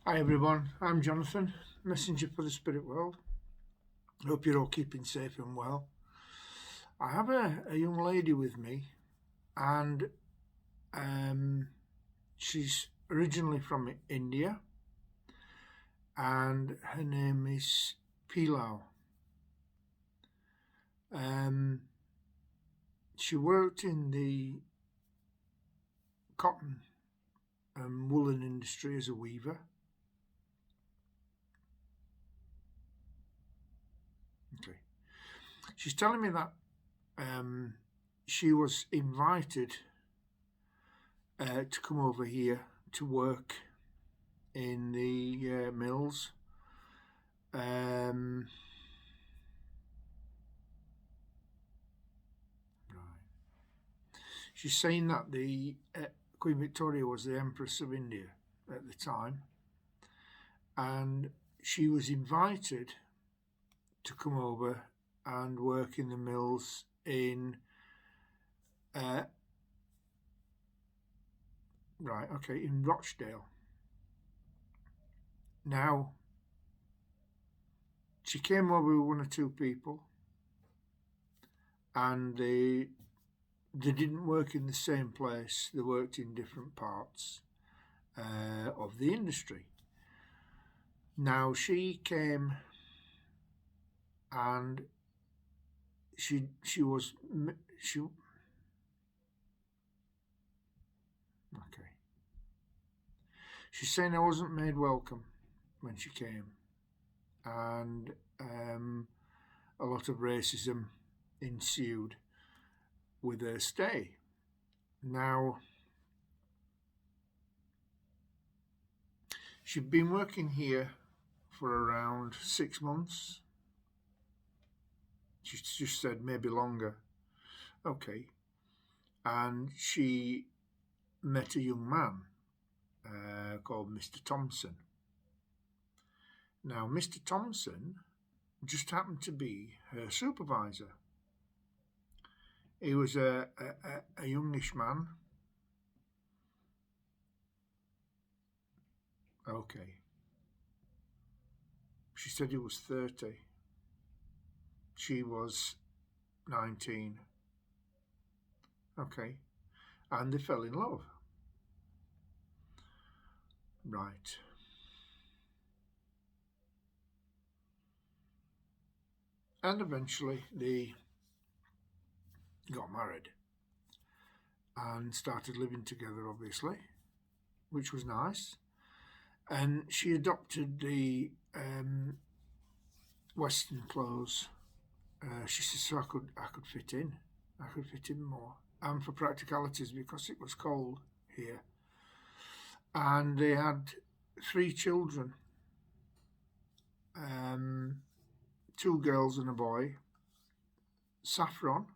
Hi everyone, I'm Jonathan, messenger for the spirit world. Hope you're all keeping safe and well. I have a young lady with me, and she's originally from India, and her name is Pilu. Um, she worked in the cotton and woolen industry as a weaver. Okay, she's telling me that she was invited to come over here to work in the mills. Right. She's saying that the Queen Victoria was the Empress of India at the time, and she was invited to come over and work in the mills in in Rochdale. Now, she came over with one or two people, and they didn't work in the same place. They worked in different parts of the industry. Now she came, and she was she okay. She's saying I wasn't made welcome when she came, and a lot of racism ensued with her stay. Now, she'd been working here for around 6 months. She just said maybe longer. Okay. And she met a young man called Mr. Thompson. Now, Mr. Thompson just happened to be her supervisor. He was a youngish man. Okay. She said he was 30. She was 19. Okay. And they fell in love. Right. And eventually they got married and started living together, obviously, which was nice. And she adopted the Western clothes. She said, so I could fit in. I could fit in more. And for practicalities, because it was cold here. And they had 3 children, 2 girls and a boy. Saffron.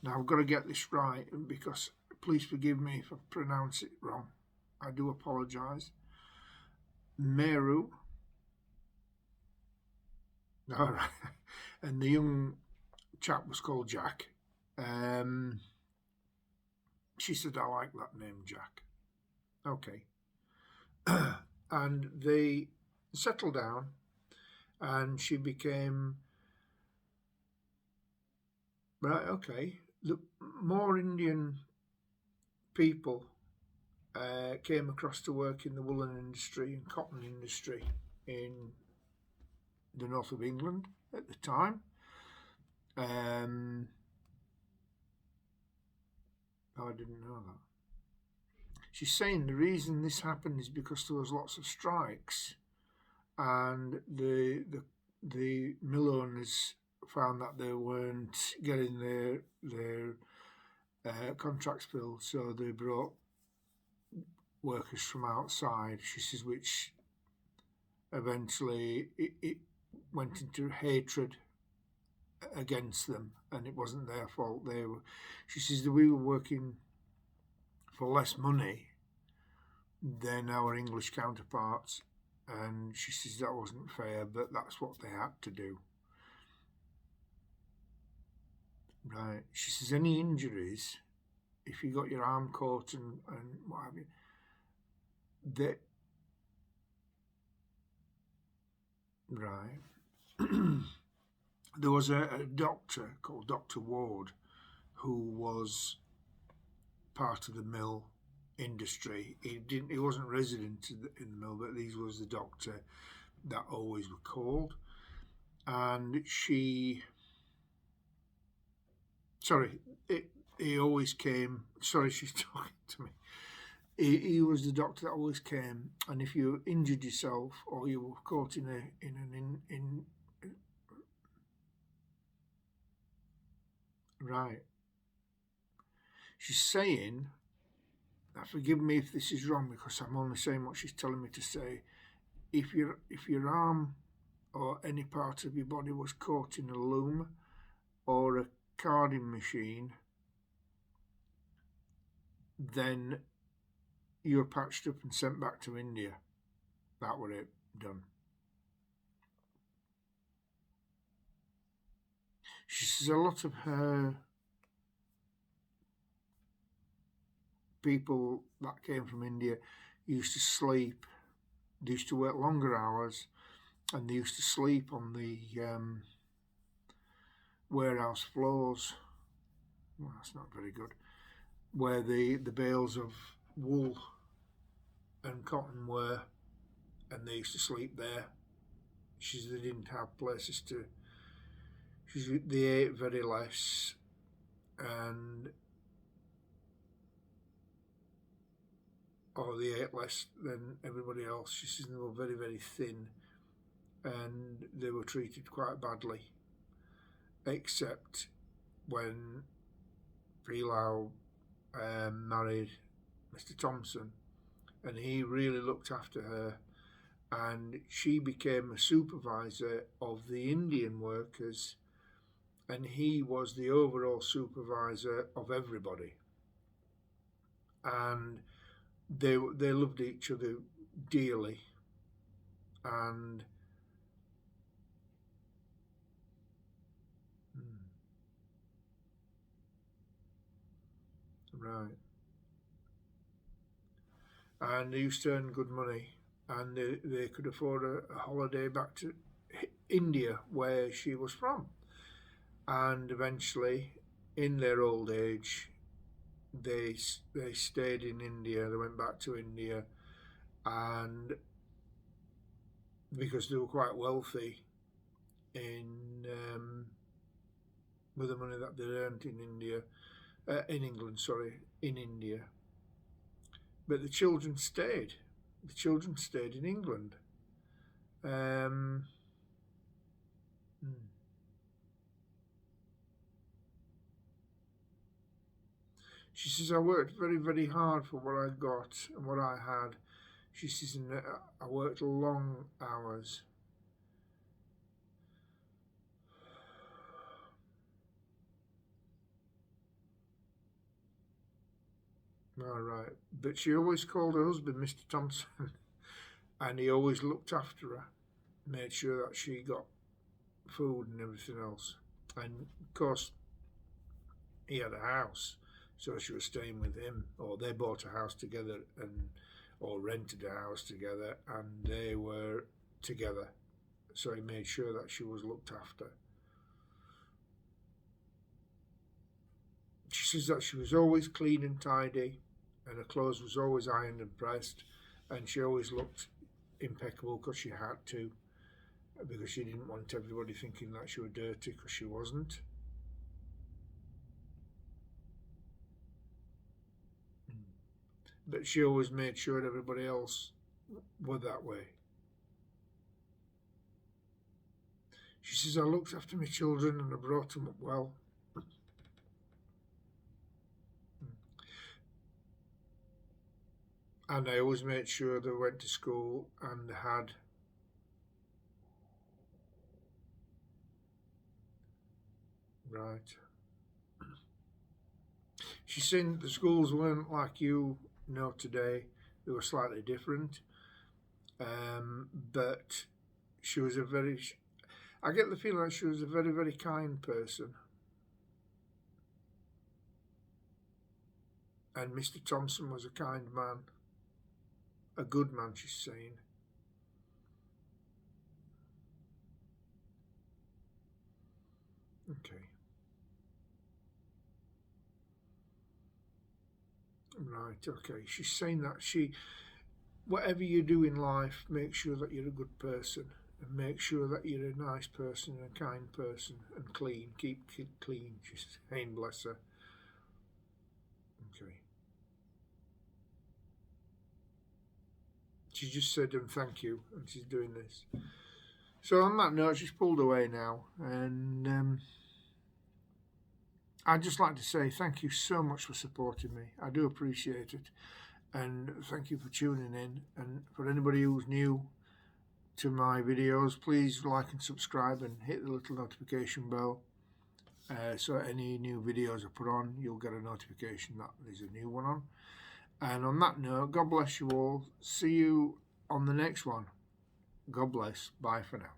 Now I've got to get this right, because please forgive me if I pronounce it wrong. I do apologise. Meru. All right. And the young chap was called Jack. She said, I like that name, Jack. Okay. And they settled down, and she became, right, okay, the more Indian people came across to work in the woolen industry and cotton industry in the north of England at the time. I didn't know that. She's saying the reason this happened is because there was lots of strikes, and the mill owners found that they weren't getting their contracts filled, so they brought workers from outside. She says, which eventually it went into hatred against them, and it wasn't their fault. She says that we were working for less money than our English counterparts, and she says that wasn't fair, but that's what they had to do. Right. She says any injuries if you got your arm caught and what have you, they right. There was a doctor called Dr. Ward who was part of the mill industry. He wasn't resident in the mill, but he was the doctor that always were called. And he always came. Sorry, she's talking to me. He was the doctor that always came, and if you injured yourself or you were caught in right. She's saying, now forgive me if this is wrong because I'm only saying what she's telling me to say. If your arm or any part of your body was caught in a loom or a carding machine, then you were patched up and sent back to India. That were it, done. She says a lot of her people that came from India used to sleep. They used to work longer hours, and they used to sleep on the warehouse floors. Well, that's not very good. Where the bales of wool and cotton were, and they used to sleep there. She said they didn't have places to. She said they ate very less, and or they ate less than everybody else. She says they were very, very thin, and they were treated quite badly, except when Pilu married Mr. Thompson, and he really looked after her, and she became a supervisor of the Indian workers, and he was the overall supervisor of everybody, and they loved each other dearly, and right, and they used to earn good money, and they could afford a holiday back to India, where she was from, and eventually, in their old age, they stayed in India. They went back to India, and because they were quite wealthy in with the money that they earned in India. But the children stayed. The children stayed in England. She says, I worked very, very hard for what I got and what I had. She says, and I worked long hours. All right. But she always called her husband Mr. Thompson, and he always looked after her, made sure that she got food and everything else. And of course, he had a house, so she was staying with him, or they bought a house together or rented a house together, and they were together. So he made sure that she was looked after. She says that she was always clean and tidy, and her clothes was always ironed and pressed, and she always looked impeccable because she had to, because she didn't want everybody thinking that she was dirty, because she wasn't. But she always made sure everybody else were that way. She says, I looked after my children and I brought them up well. And I always made sure they went to school and had right. She's saying the schools weren't like you know today. They were slightly different. But she was I get the feeling that she was a very, very kind person. And Mr. Thompson was a kind man, a good man, she's saying. Okay. Right, okay. She's saying that whatever you do in life, make sure that you're a good person, and make sure that you're a nice person and a kind person and clean. Keep clean, she's saying, bless her. Okay. She just said thank you, and she's doing this. So on that note, she's pulled away now, and I'd just like to say thank you so much for supporting me. I do appreciate it, and thank you for tuning in. And for anybody who's new to my videos, please like and subscribe and hit the little notification bell, so any new videos I put on, you'll get a notification that there's a new one on. And on that note, God bless you all. See you on the next one. God bless. Bye for now.